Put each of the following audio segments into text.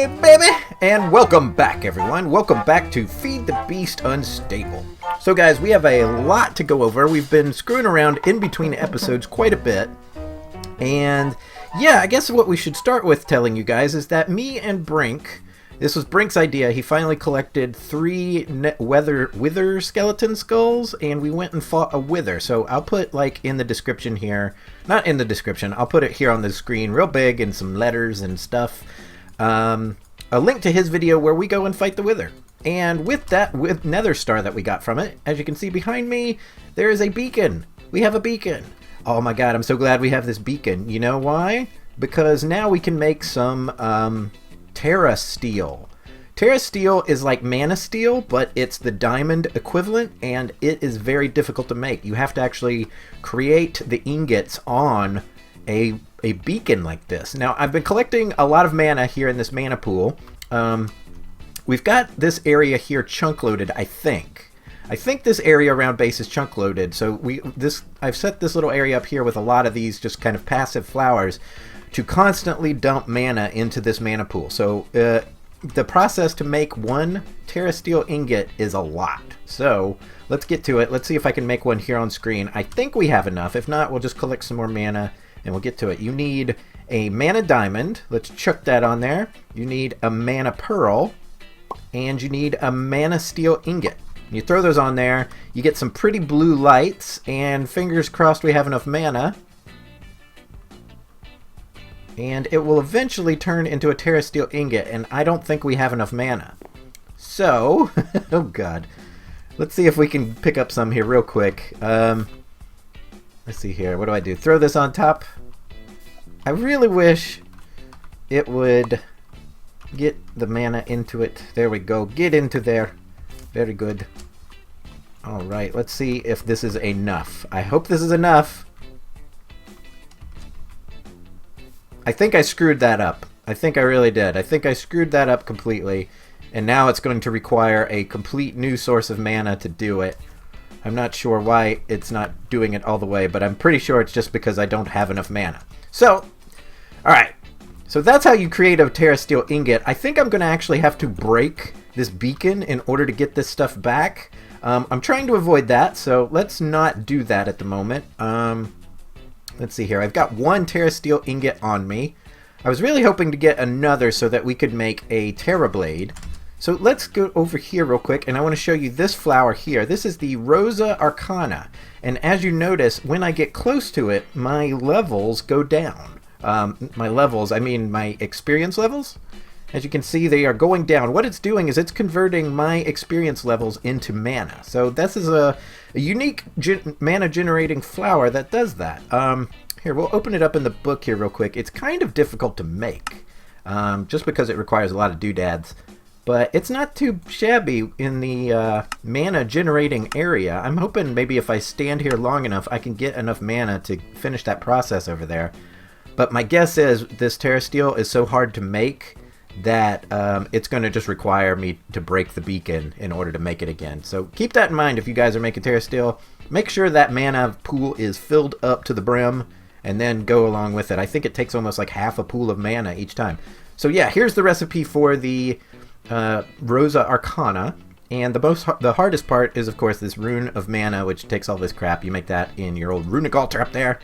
Hey baby, and welcome back everyone. Welcome back to Feed the Beast Unstable. So guys, we have a lot to go over. We've been screwing around in between episodes quite a bit. And yeah, I guess what we should start with telling you guys is that me and Brink, this was Brink's idea. He finally collected 3 wither skeleton skulls, and we went and fought a wither. So I'll put like in the description here, not in the description, I'll put it here on the screen real big in some letters and stuff. A link to his video where we go and fight the wither. And with that, with nether star that we got from it, as you can see behind me, there is a beacon. We have a beacon. Oh my god, I'm so glad we have this beacon. You know why? Because now we can make some Terra steel. Terra steel is like mana steel, but it's the diamond equivalent, and it is very difficult to make. You have to actually create the ingots on a beacon like this. Now, I've been collecting a lot of mana here in this mana pool. We've got this area here chunk loaded, I think. I think this area around base is chunk loaded. So I've set this little area up here with a lot of these just kind of passive flowers to constantly dump mana into this mana pool. So the process to make 1 Terra steel ingot is a lot. So let's get to it. Let's see if I can make one here on screen. I think we have enough. If not, we'll just collect some more mana and we'll get to it. You need a mana diamond. Let's chuck that on there. You need a mana pearl. And you need a mana steel ingot. You throw those on there. You get some pretty blue lights. And fingers crossed we have enough mana. And it will eventually turn into a Terra steel ingot. And I don't think we have enough mana. So, oh god. Let's see if we can pick up some here real quick. Let's see here. What do I do? Throw this on top. I really wish it would get the mana into it. There we go. Get into there. Very good. Alright, let's see if this is enough. I hope this is enough. I think I screwed that up. I think I really did. I think I screwed that up completely. And now it's going to require a complete new source of mana to do it. I'm not sure why it's not doing it all the way, but I'm pretty sure it's just because I don't have enough mana. So, alright. So that's how you create a Terra steel ingot. I think I'm going to actually have to break this beacon in order to get this stuff back. I'm trying to avoid that, so let's not do that at the moment. Let's see here. I've got 1 Terra steel ingot on me. I was really hoping to get another so that we could make a Terra blade. So let's go over here real quick, and I want to show you this flower here. This is the Rosa Arcana, and as you notice, when I get close to it, my levels go down. My levels, I mean my experience levels. As you can see, they are going down. What it's doing is it's converting my experience levels into mana. So this is a unique mana generating flower that does that. Here, we'll open it up in the book here real quick. It's kind of difficult to make, just because it requires a lot of doodads. But it's not too shabby in the mana generating area. I'm hoping maybe if I stand here long enough, I can get enough mana to finish that process over there. But my guess is this Terra steel is so hard to make that it's going to just require me to break the beacon in order to make it again. So keep that in mind if you guys are making Terra steel. Make sure that mana pool is filled up to the brim and then go along with it. I think it takes almost like half a pool of mana each time. So yeah, here's the recipe for the Rosa Arcana, and the hardest part is of course this rune of mana, which takes all this crap. You make that in your old runic altar up there,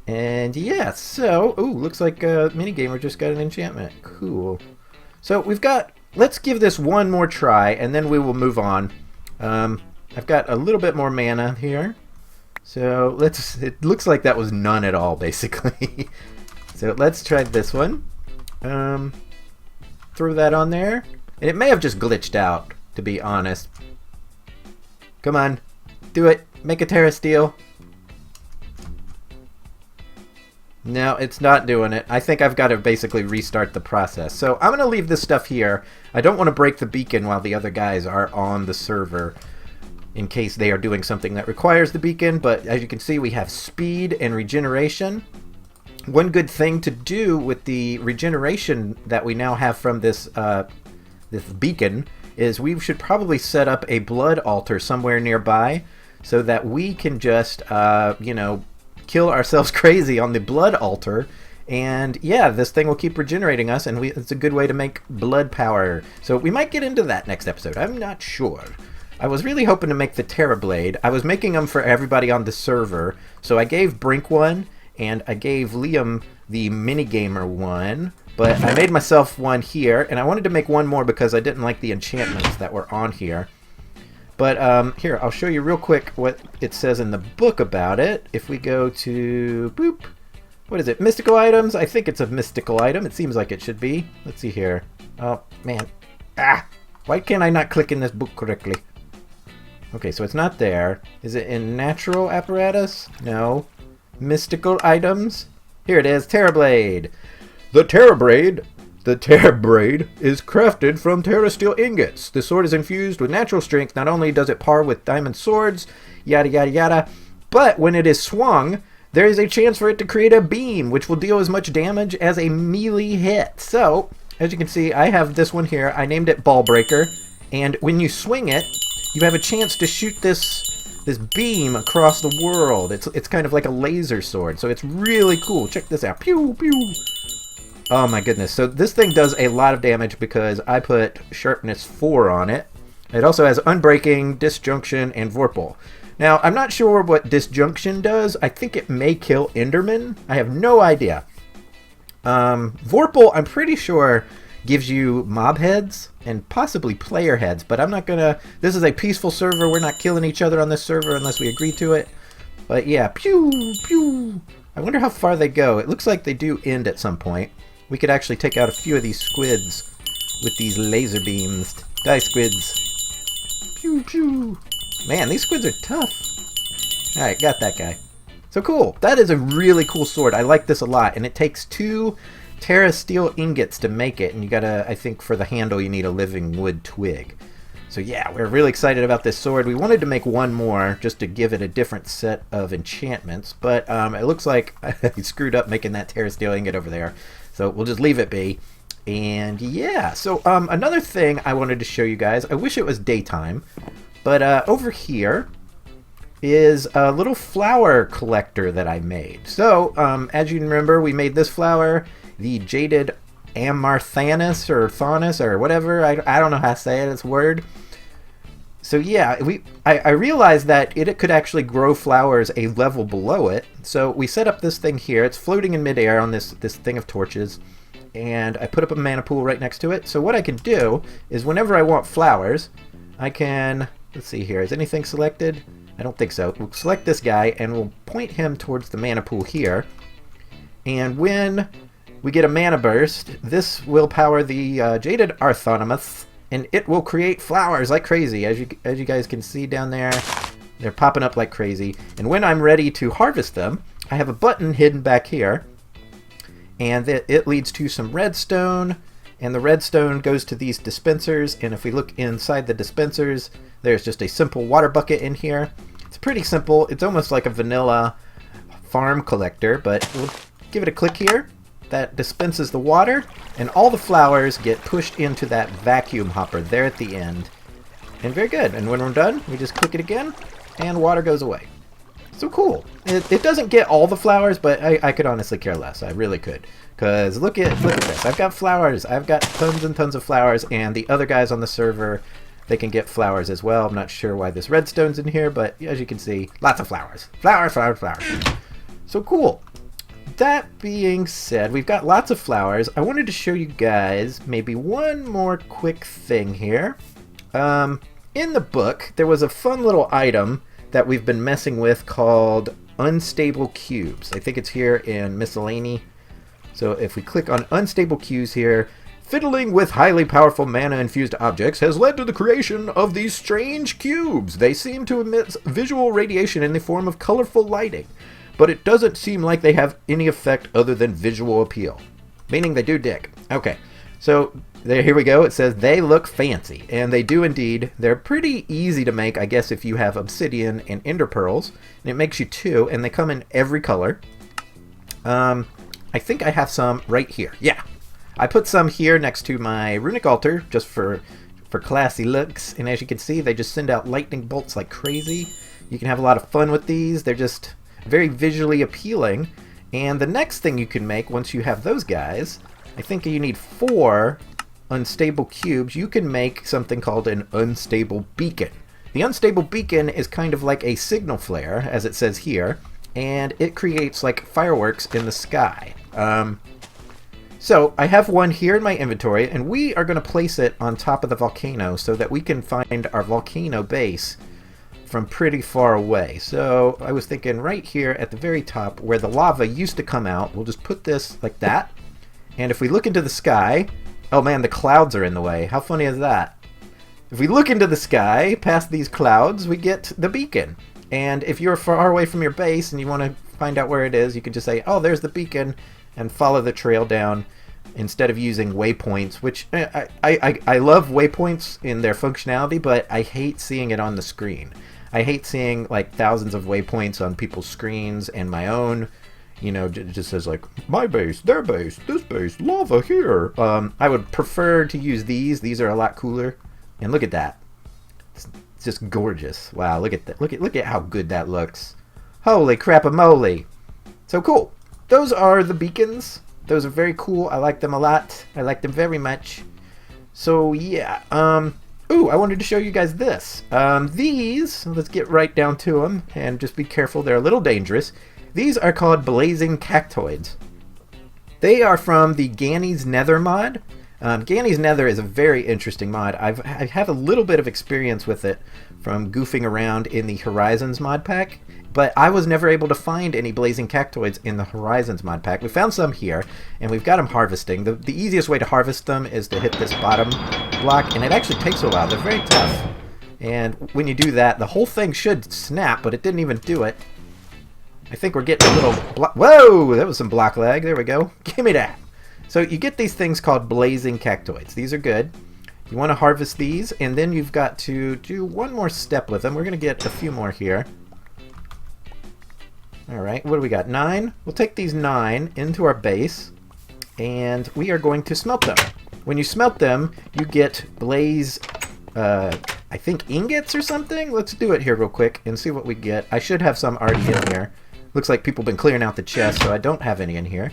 and yeah. So looks like minigamer just got an enchantment. Cool. So we've got, let's give this one more try and then we will move on. I've got a little bit more mana here, so it looks like that was none at all basically. So let's try this one. Throw that on there. And it may have just glitched out, to be honest. Come on. Do it. Make a Terra steel. No, it's not doing it. I think I've got to basically restart the process. So I'm going to leave this stuff here. I don't want to break the beacon while the other guys are on the server, in case they are doing something that requires the beacon. But as you can see, we have speed and regeneration. One good thing to do with the regeneration that we now have from this beacon is we should probably set up a blood altar somewhere nearby so that we can just, you know, kill ourselves crazy on the blood altar And yeah, this thing will keep regenerating us, and it's a good way to make blood power. So we might get into that next episode. I'm not sure. I was really hoping to make the Terra Blade. I was making them for everybody on the server. So I gave Brink one, and I gave Liam the Minigamer one. But I made myself one here, and I wanted to make one more because I didn't like the enchantments that were on here. But here, I'll show you real quick what it says in the book about it. If we go to, boop, what is it, mystical items? I think it's a mystical item. It seems like it should be. Let's see here. Oh, man. Why can't I not click in this book correctly? Okay, so it's not there. Is it in natural apparatus? No. Mystical items? Here it is, Terra Blade. The Terra Blade is crafted from Terra steel ingots. The sword is infused with natural strength. Not only does it par with diamond swords, yada yada yada, but when it is swung, there is a chance for it to create a beam, which will deal as much damage as a melee hit. So, as you can see, I have this one here. I named it Ball Breaker, and when you swing it, you have a chance to shoot this beam across the world. It's kind of like a laser sword, so it's really cool. Check this out. Pew pew. Oh my goodness. So this thing does a lot of damage because I put sharpness 4 on it. It also has unbreaking, disjunction, and vorpal. Now, I'm not sure what disjunction does. I think it may kill Enderman. I have no idea. Vorpal, I'm pretty sure, gives you mob heads and possibly player heads, but I'm not gonna... This is a peaceful server. We're not killing each other on this server unless we agree to it. But yeah, pew, pew. I wonder how far they go. It looks like they do end at some point. We could actually take out a few of these squids with these laser beams. Die, squids. Pew, pew. Man, these squids are tough. Alright, got that guy. So cool. That is a really cool sword. I like this a lot. And it takes 2 Terra steel ingots to make it. And you gotta, I think for the handle, you need a living wood twig. So yeah, we're really excited about this sword. We wanted to make one more just to give it a different set of enchantments. But it looks like I screwed up making that Terra steel ingot over there. So we'll just leave it be. And yeah, so another thing I wanted to show you guys. I wish it was daytime. But over here is a little flower collector that I made. So as you remember, we made this flower, the Jaded Amarthanus or Thaunus or whatever. I don't know how to say it. It's a word. So yeah, I realized that it could actually grow flowers a level below it. So we set up this thing here. It's floating in midair on this thing of torches. And I put up a mana pool right next to it. So what I can do is whenever I want flowers, I can... Let's see here. Is anything selected? I don't think so. We'll select this guy and we'll point him towards the mana pool here. And when we get a mana burst, this will power the Jaded Arthonimus. And it will create flowers like crazy. As you guys can see down there, they're popping up like crazy. And when I'm ready to harvest them, I have a button hidden back here. And it leads to some redstone. And the redstone goes to these dispensers. And if we look inside the dispensers, there's just a simple water bucket in here. It's pretty simple. It's almost like a vanilla farm collector. But we'll give it a click here. That dispenses the water, and all the flowers get pushed into that vacuum hopper there at the end. And very good. And when we're done, we just click it again, and water goes away. So cool. It doesn't get all the flowers, but I could honestly care less. I really could. Because look at this. I've got flowers. I've got tons and tons of flowers, and the other guys on the server, they can get flowers as well. I'm not sure why this redstone's in here, but as you can see, lots of flowers. Flowers, flowers, flowers. So cool. That being said, we've got lots of flowers. I wanted to show you guys maybe one more quick thing here. In the book, there was a fun little item that we've been messing with called Unstable Cubes. I think it's here in Miscellany. So if we click on Unstable Cubes here, fiddling with highly powerful mana-infused objects has led to the creation of these strange cubes. They seem to emit visual radiation in the form of colorful lighting. But it doesn't seem like they have any effect other than visual appeal. Meaning they do dick. Okay, so here we go. It says they look fancy. And they do indeed. They're pretty easy to make, I guess, if you have obsidian and ender pearls. And it makes you 2, and they come in every color. I think I have some right here. Yeah. I put some here next to my runic altar, just for classy looks. And as you can see, they just send out lightning bolts like crazy. You can have a lot of fun with these. They're just... very visually appealing, And the next thing you can make once you have those guys, I think you need 4 unstable cubes. You can make something called an unstable beacon. The unstable beacon is kind of like a signal flare, as it says here, and it creates like fireworks in the sky. So I have one here in my inventory, and we are going to place it on top of the volcano so that we can find our volcano base from pretty far away. So I was thinking right here at the very top where the lava used to come out, we'll just put this like that. And if we look into the sky, oh man, the clouds are in the way. How funny is that? If we look into the sky past these clouds, we get the beacon. And if you're far away from your base and you want to find out where it is, you can just say, oh, there's the beacon, and follow the trail down instead of using waypoints, which I love waypoints in their functionality, but I hate seeing it on the screen. I hate seeing like thousands of waypoints on people's screens and my own, you know, it just says like, my base, their base, this base, lava here. I would prefer to use these. These are a lot cooler. And look at that. It's just gorgeous. Wow, look at that. Look at how good that looks. Holy crap-a-moly. So cool. Those are the beacons. Those are very cool. I like them a lot. I like them very much. So yeah. Ooh, I wanted to show you guys this. These, let's get right down to them and just be careful. They're a little dangerous. These are called blazing cactoids. They are from the Ganny's Nether mod. Ganny's Nether is a very interesting mod. I have a little bit of experience with it from goofing around in the Horizons mod pack, but I was never able to find any blazing cactoids in the Horizons mod pack. We found some here, and we've got them harvesting. The easiest way to harvest them is to hit this bottom block, and it actually takes a while. They're very tough, and when you do that, the whole thing should snap, but it didn't even do it. I think we're getting a little whoa, that was some block lag. There we go. Give me that. So you get these things called blazing cactoids. These are good. You want to harvest these, and then you've got to do one more step with them. We're going to get a few more here. Alright, what do we got? 9? We'll take these 9 into our base, and we are going to smelt them. When you smelt them, you get blaze, I think ingots or something? Let's do it here real quick and see what we get. I should have some already in here. Looks like people have been clearing out the chest, so I don't have any in here.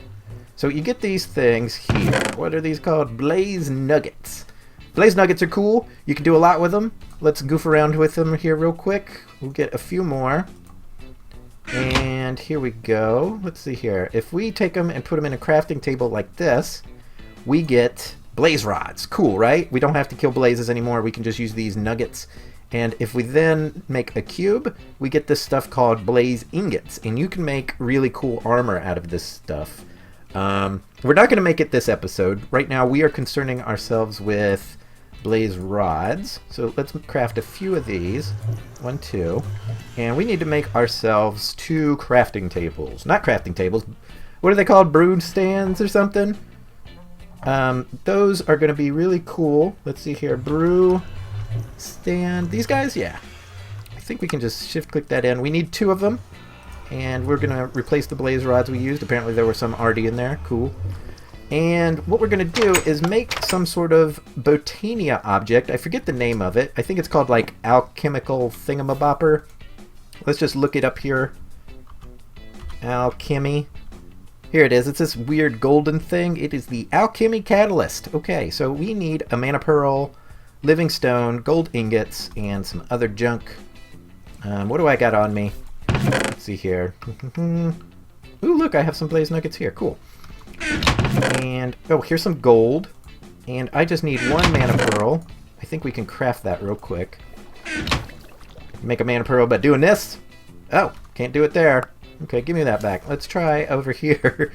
So you get these things here. What are these called? Blaze nuggets. Blaze nuggets are cool. You can do a lot with them. Let's goof around with them here real quick. We'll get a few more. And here we go. Let's see here. If we take them and put them in a crafting table like this, we get blaze rods. Cool, right? We don't have to kill blazes anymore. We can just use these nuggets. And if we then make a cube, we get this stuff called blaze ingots. And you can make really cool armor out of this stuff. We're not going to make it this episode. Right now we are concerning ourselves with blaze rods. So let's craft a few of these. 1, 2. And we need to make ourselves 2 crafting tables. Not crafting tables. What are they called? Brood stands or something? Those are going to be really cool. Let's see here. Brew stand. These guys? Yeah. I think we can just shift click that in. We need 2 of them. And we're going to replace the blaze rods we used. Apparently there were some already in there. Cool. And what we're going to do is make some sort of Botania object. I forget the name of it. I think it's called like alchemical thingamabopper. Let's just look it up here. Alchemy. Here it is. It's this weird golden thing. It is the alchemy catalyst. Okay, so we need a mana pearl, living stone, gold ingots, and some other junk. What do I got on me? Let's see here. Ooh, look, I have some blaze nuggets here. Cool. And, oh, here's some gold. And I just need 1 mana pearl. I think we can craft that real quick. Make a mana pearl by doing this. Oh, can't do it there. Okay, give me that back. Let's try over here.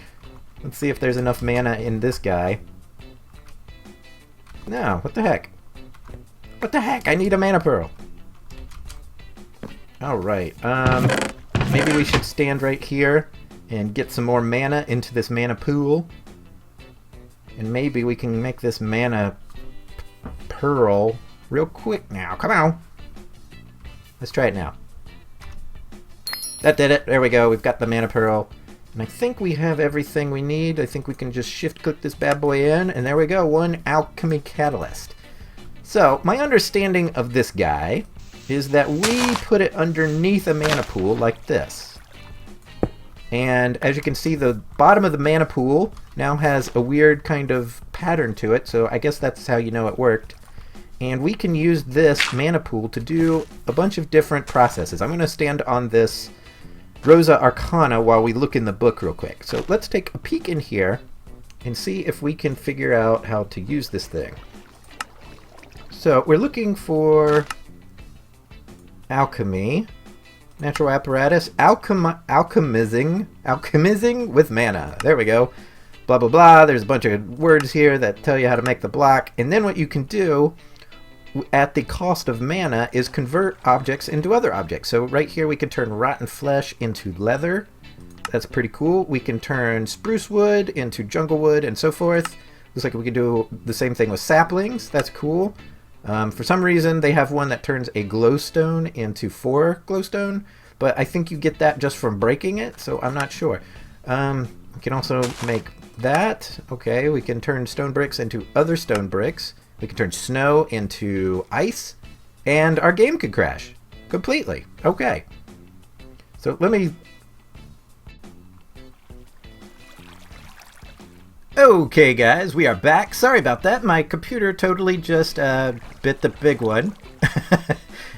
Let's see if there's enough mana in this guy. No, what the heck? What the heck? I need a mana pearl. Alright, maybe we should stand right here and get some more mana into this mana pool. And maybe we can make this mana pearl real quick now. Come on! Let's try it now. That did it. There we go. We've got the mana pearl. And I think we have everything we need. I think we can just shift click this bad boy in. And there we go. 1 alchemy catalyst. So, my understanding of this guy is that we put it underneath a mana pool like this. And as you can see, the bottom of the mana pool now has a weird kind of pattern to it, so I guess that's how you know it worked. And we can use this mana pool to do a bunch of different processes. I'm going to stand on this Rosa Arcana while we look in the book real quick. So let's take a peek in here and see if we can figure out how to use this thing. So we're looking for alchemy, natural apparatus, alchemizing with mana. There we go. Blah, blah, blah. There's a bunch of words here that tell you how to make the block. And then what you can do at the cost of mana is convert objects into other objects. So right here we can turn rotten flesh into leather. That's pretty cool. We can turn spruce wood into jungle wood and so forth. Looks like we can do the same thing with saplings. That's cool. For some reason they have one that turns a glowstone into 4 glowstone, but I think you get that just from breaking it, so I'm not sure. We can also make that. Okay, we can turn stone bricks into other stone bricks. We can turn snow into ice, and our game could crash completely. Okay. So let me... Okay guys, we are back. Sorry about that. My computer totally just bit the big one.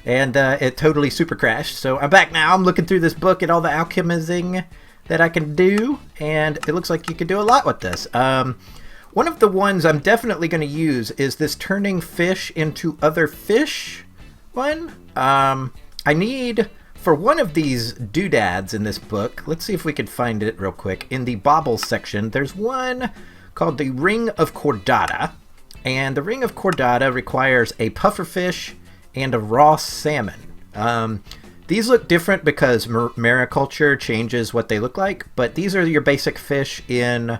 And it totally super crashed. So I'm back now. I'm looking through this book at all the alchemizing that I can do. And it looks like you can do a lot with this. One of the ones I'm definitely going to use is this turning fish into other fish one. I need, for one of these doodads in this book, let's see if we can find it real quick. In the baubles section, there's one called the Ring of Chordata. And the Ring of Chordata requires a pufferfish and a raw salmon. These look different because mariculture changes what they look like, but these are your basic fish in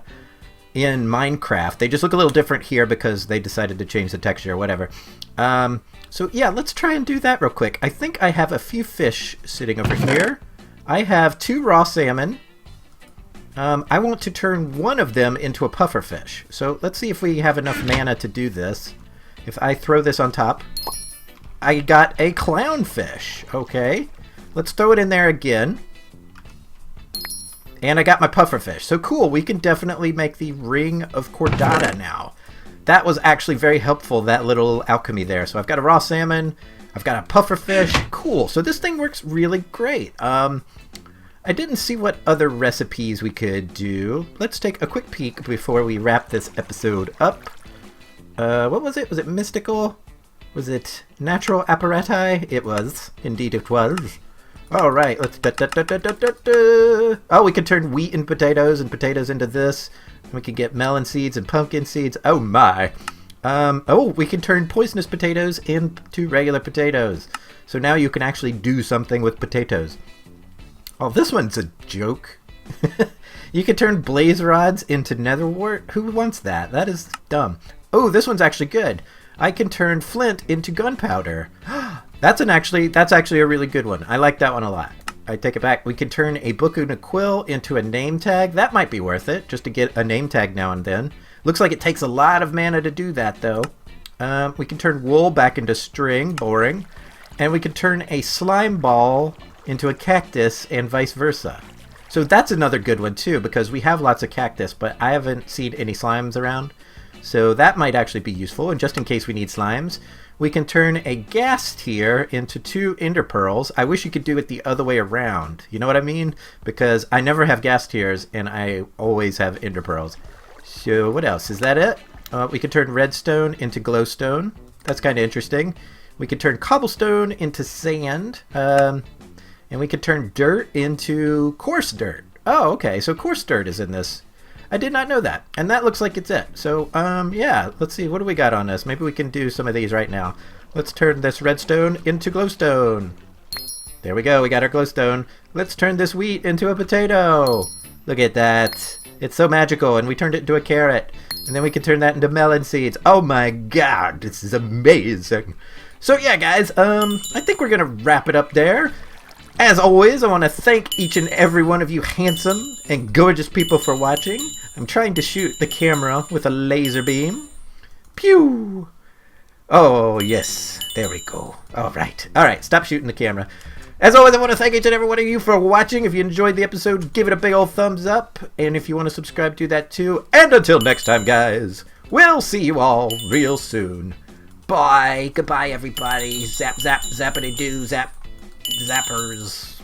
Minecraft. They just look a little different here because they decided to change the texture or whatever. So yeah, let's try and do that real quick. I think I have a few fish sitting over here. I have 2 raw salmon. I want to turn one of them into a pufferfish. So let's see if we have enough mana to do this. If I throw this on top, I got a clownfish. Okay, let's throw it in there again. And I got my pufferfish. So cool, we can definitely make the Ring of Chordata now. That was actually very helpful, that little alchemy there. So I've got a raw salmon, I've got a pufferfish. Cool, so this thing works really great. I didn't see what other recipes we could do. Let's take a quick peek before we wrap this episode up. What was it? Was it mystical? Was it natural apparati? It was. Indeed it was. Alright, let's... Oh, we can turn wheat and potatoes into this. We can get melon seeds and pumpkin seeds. Oh my. Oh, we can turn poisonous potatoes into regular potatoes. So now you can actually do something with potatoes. Oh, this one's a joke. You can turn blaze rods into netherwort. Who wants that? That is dumb. Oh, this one's actually good. I can turn flint into gunpowder. That's actually a really good one. I like that one a lot. I take it back. We can turn a book and a quill into a name tag. That might be worth it, just to get a name tag now and then. Looks like it takes a lot of mana to do that, though. We can turn wool back into string. Boring. And we can turn a slime ball into a cactus and vice versa. So that's another good one, too, because we have lots of cactus, but I haven't seen any slimes around. So that might actually be useful, and just in case we need slimes, we can turn a ghast tear into 2 ender pearls. I wish you could do it the other way around. You know what I mean? Because I never have ghast tears, and I always have ender pearls. So what else? Is that it? We can turn redstone into glowstone. That's kind of interesting. We can turn cobblestone into sand. And we can turn dirt into coarse dirt. Oh, okay. So coarse dirt is in this. I did not know that. And that looks like it's it. So, yeah. Let's see. What do we got on this? Maybe we can do some of these right now. Let's turn this redstone into glowstone. There we go. We got our glowstone. Let's turn this wheat into a potato. Look at that. It's so magical. And we turned it into a carrot. And then we can turn that into melon seeds. Oh my god. This is amazing. So, yeah, guys. I think we're going to wrap it up there. As always, I want to thank each and every one of you handsome and gorgeous people for watching. I'm trying to shoot the camera with a laser beam. Pew! Oh, yes. There we go. All right. All right. Stop shooting the camera. As always, I want to thank each and every one of you for watching. If you enjoyed the episode, give it a big old thumbs up. And if you want to subscribe, do that too. And until next time, guys, we'll see you all real soon. Bye. Goodbye, everybody. Zap, zap, zappity-doo, zap, zappers.